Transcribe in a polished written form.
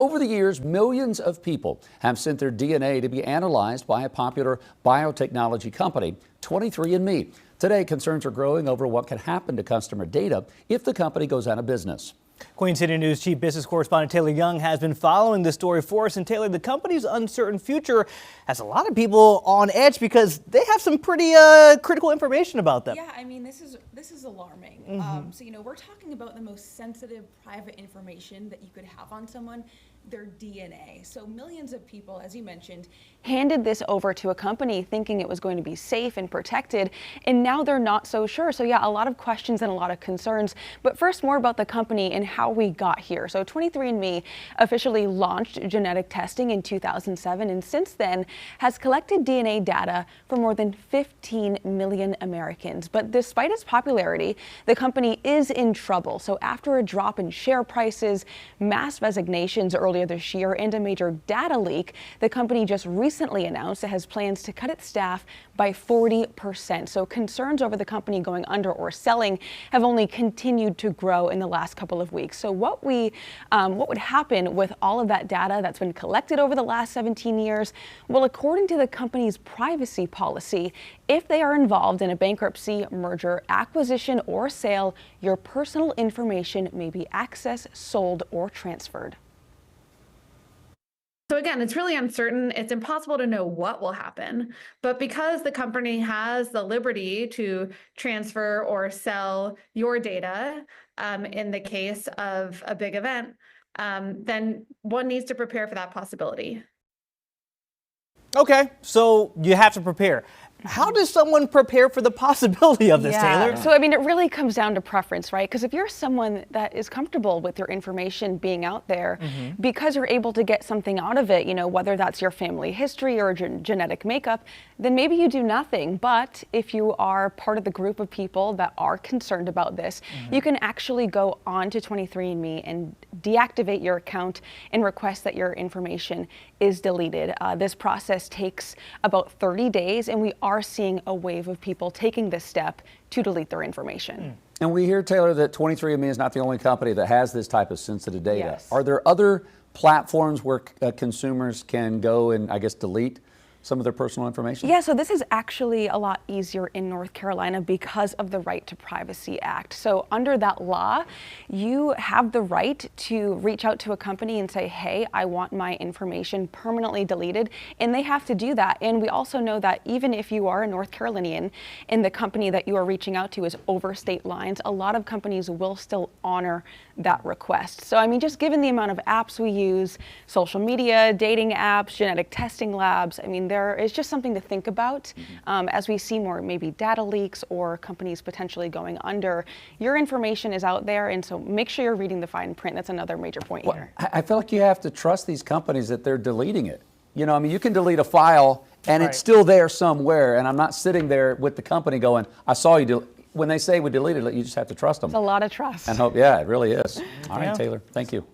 Over the years, millions of people have sent their DNA to be analyzed by a popular biotechnology company, 23andMe. Today, concerns are growing over what could happen to customer data if the company goes out of business. Queen City News Chief Business Correspondent Taylor Young has been following this story for us. And Taylor, the company's uncertain future has a lot of people on edge because they have some pretty critical information about them. Yeah, I mean, this is alarming. So, we're talking about the most sensitive private information that you could have on someone, their DNA. So millions of people, as you mentioned, handed this over to a company thinking it was going to be safe and protected, and now they're not so sure. So yeah, a lot of questions and a lot of concerns. But first, more about the company and how we got here. So 23andMe officially launched genetic testing in 2007, and since then has collected DNA data for more than 15 million Americans. But despite its popularity, the company is in trouble. So after a drop in share prices, mass resignations earlier this year, and a major data leak, the company just recently announced it has plans to cut its staff by 40%. So concerns over the company going under or selling have only continued to grow in the last couple of weeks. So what would happen with all of that data that's been collected over the last 17 years? Well, according to the company's privacy policy, if they are involved in a bankruptcy, merger, acquisition, or sale, your personal information may be accessed, sold, or transferred. So again, it's really uncertain. It's impossible to know what will happen. But because the company has the liberty to transfer or sell your data in the case of a big event, then one needs to prepare for that possibility. Okay, so you have to prepare. How does someone prepare for the possibility of this, Taylor? So, I mean, it really comes down to preference, right? Because if you're someone that is comfortable with your information being out there, because you're able to get something out of it, whether that's your family history or genetic makeup, then maybe you do nothing. But if you are part of the group of people that are concerned about this, you can actually go on to 23andMe and deactivate your account and request that your information is deleted. This process takes about 30 days, and we are seeing a wave of people taking this step to delete their information. And we hear, Taylor, that 23andMe is not the only company that has this type of sensitive data. Yes. Are there other platforms where consumers can go and, I guess, delete some of their personal information? Yeah, so this is actually a lot easier in North Carolina because of the Right to Privacy Act. So under that law, you have the right to reach out to a company and say, hey, I want my information permanently deleted, and they have to do that. And we also know that even if you are a North Carolinian and the company that you are reaching out to is over state lines, a lot of companies will still honor that request. So I mean, just given the amount of apps we use, social media, dating apps, genetic testing labs, I mean, there is just something to think about as we see more maybe data leaks or companies potentially going under. Your information is out there, and so make sure you're reading the fine print. That's another major point here. I feel like you have to trust these companies that they're deleting it. I mean, you can delete a file and it's still there somewhere, and I'm not sitting there with the company going, I saw you when they say we deleted it, you just have to trust them. It's a lot of trust. And hope, yeah, it really is. All right, Taylor, thank you.